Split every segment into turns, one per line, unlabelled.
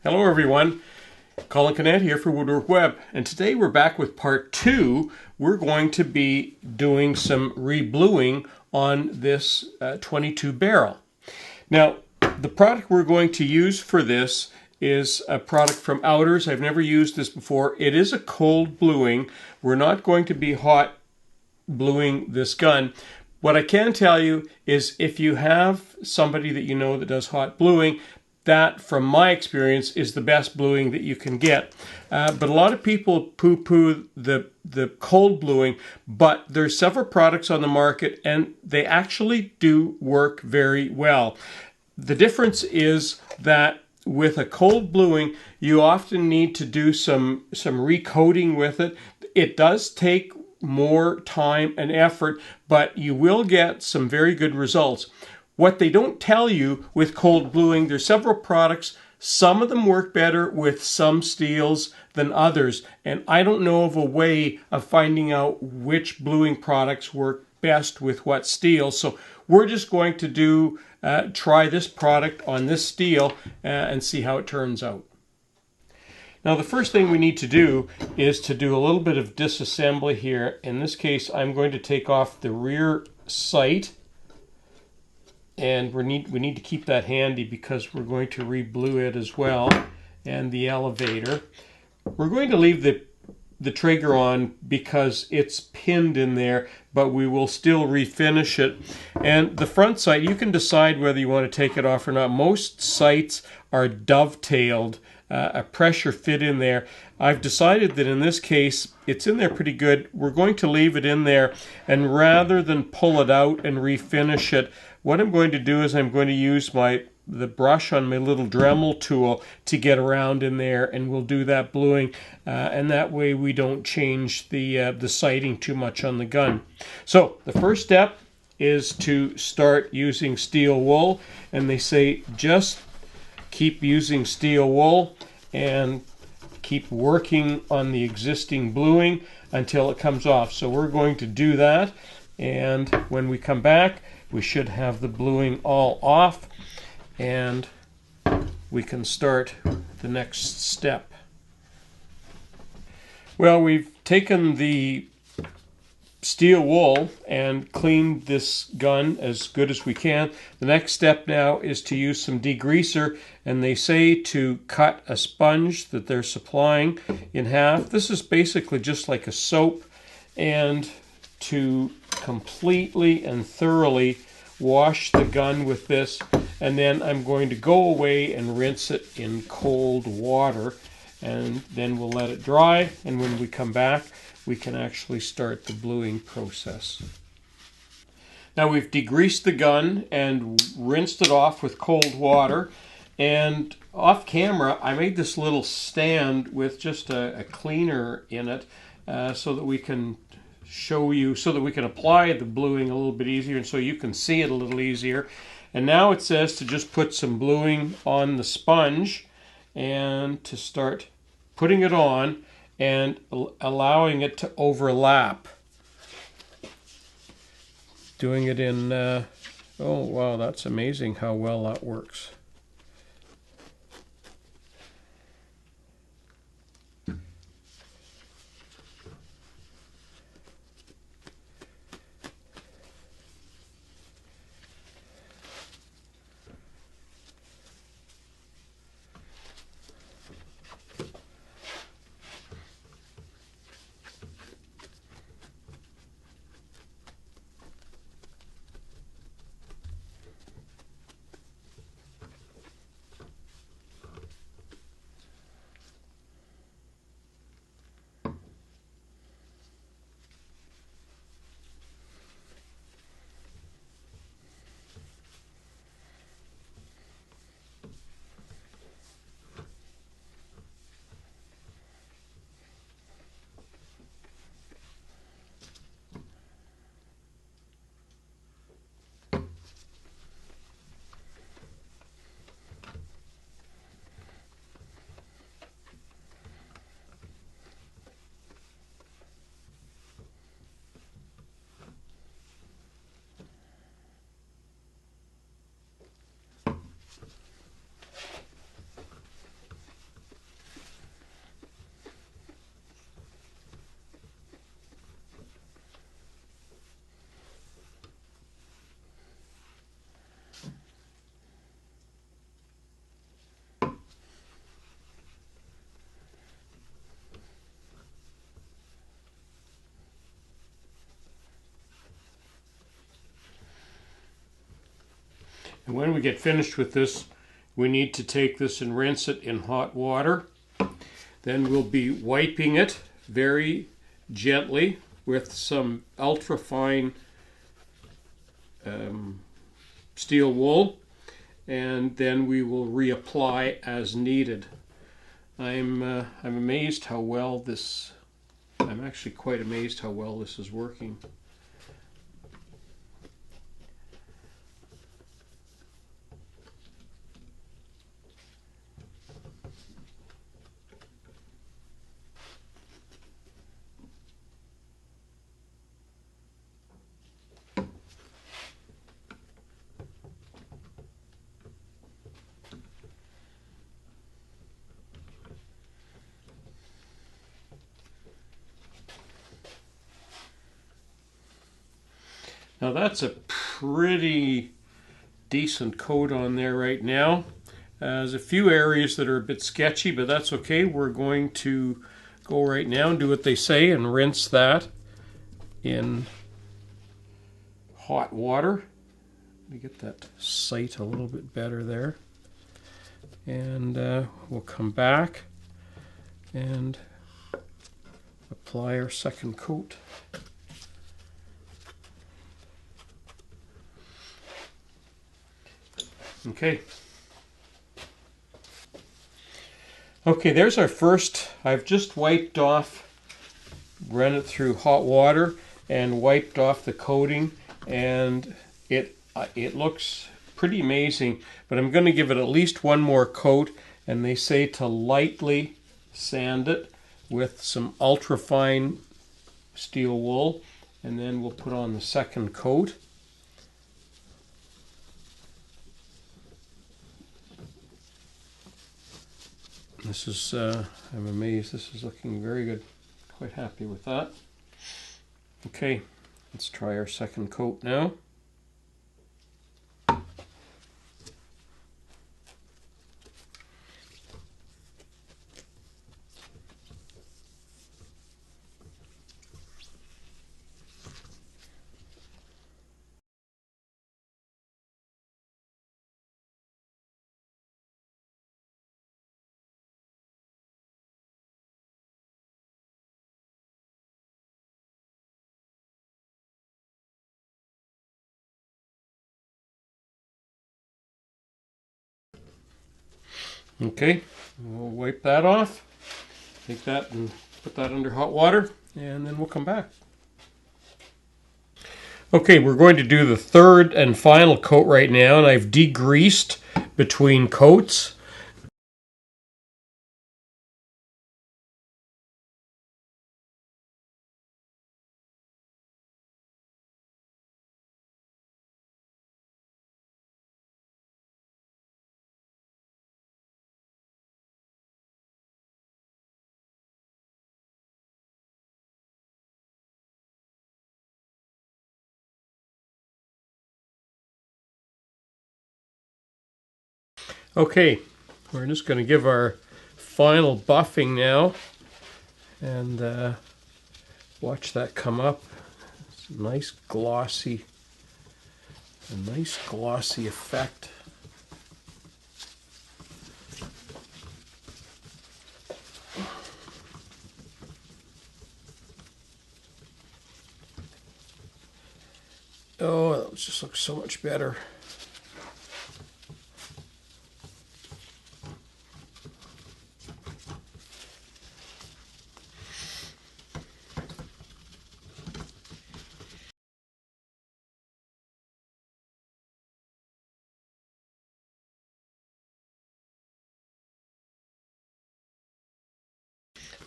Hello everyone, Colin Canet here for Woodwork Web, and today we're back with part 2. We're going to be doing some rebluing on this 22 barrel. Now, the product we're going to use for this is a product from Outers. I've never used this before. It is a cold bluing. We're not going to be hot bluing this gun. What I can tell you is if you have somebody that you know that does hot bluing, that, from my experience, is the best bluing that you can get. But a lot of people poo-poo the cold bluing, but there's several products on the market and they actually do work very well. The difference is that with a cold bluing, you often need to do some recoating with it. It does take more time and effort, but you will get some very good results. What they don't tell you with cold bluing, there's several products. Some of them work better with some steels than others, and I don't know of a way of finding out which bluing products work best with what steel. So we're just going to try this product on this steel and see how it turns out. Now the first thing we need to do is to do a little bit of disassembly here. In this case, I'm going to take off the rear sight. And we need to keep that handy because we're going to re-blue it as well, and the elevator. We're going to leave the trigger on because it's pinned in there, but we will still refinish it. And the front sight, you can decide whether you want to take it off or not. Most sights are dovetailed, a pressure fit in there. I've decided that in this case, it's in there pretty good. We're going to leave it in there, and rather than pull it out and refinish it, what I'm going to do is I'm going to use the brush on my little Dremel tool to get around in there, and we'll do that bluing, and that way we don't change the sighting too much on the gun. So the first step is to start using steel wool, and they say just keep using steel wool and keep working on the existing bluing until it comes off. So we're going to do that, and when we come back, we should have the bluing all off, and we can start the next step. Well, we've taken the steel wool and cleaned this gun as good as we can. The next step now is to use some degreaser, and they say to cut a sponge that they're supplying in half. This is basically just like a soap, and to completely and thoroughly wash the gun with this, and then I'm going to go away and rinse it in cold water, and then we'll let it dry, and when we come back we can actually start the bluing process. Now we've degreased the gun and rinsed it off with cold water, and off camera I made this little stand with just a cleaner in it so that we can show you, so that we can apply the bluing a little bit easier and so you can see it a little easier. And now it says to just put some bluing on the sponge and to start putting it on and allowing it to overlap. Doing it in, oh wow, that's amazing how well that works. And when we get finished with this, we need to take this and rinse it in hot water. Then we'll be wiping it very gently with some ultra-fine steel wool, and then we will reapply as needed. I'm amazed how well this, I'm actually quite amazed how well this is working. Now that's a pretty decent coat on there right now. There's a few areas that are a bit sketchy, but that's okay. We're going to go right now and do what they say and rinse that in hot water. Let me get that sight a little bit better there. And we'll come back and apply our second coat. Okay. Okay, there's our first. I've just wiped off, run it through hot water and wiped off the coating, and it looks pretty amazing, but I'm going to give it at least one more coat, and they say to lightly sand it with some ultra-fine steel wool, and then we'll put on the second coat. This is, I'm amazed, this is looking very good. Quite happy with that. Okay, let's try our second coat now. Okay, we'll wipe that off, take that and put that under hot water, and then we'll come back. Okay, we're going to do the third and final coat right now, and I've degreased between coats. Okay, we're just going to give our final buffing now, and watch that come up. It's a nice glossy effect. Oh, that just looks so much better.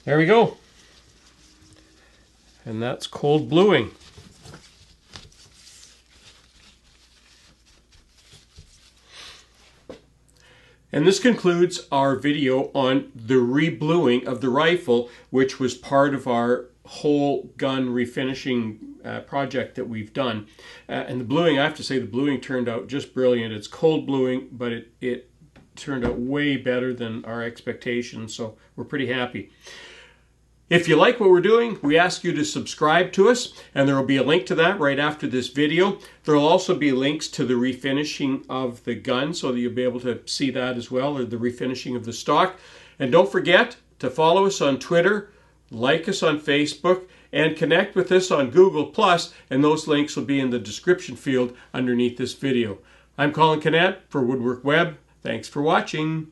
There we go. And that's cold bluing. And this concludes our video on the rebluing of the rifle, which was part of our whole gun refinishing project that we've done. And the bluing, I have to say, the bluing turned out just brilliant. It's cold bluing, but it turned out way better than our expectations, so we're pretty happy. If you like what we're doing, we ask you to subscribe to us, and there will be a link to that right after this video. There will also be links to the refinishing of the gun, so that you'll be able to see that as well, or the refinishing of the stock. And don't forget to follow us on Twitter, like us on Facebook, and connect with us on Google+, and those links will be in the description field underneath this video. I'm Colin Kennett for Woodwork Web. Thanks for watching.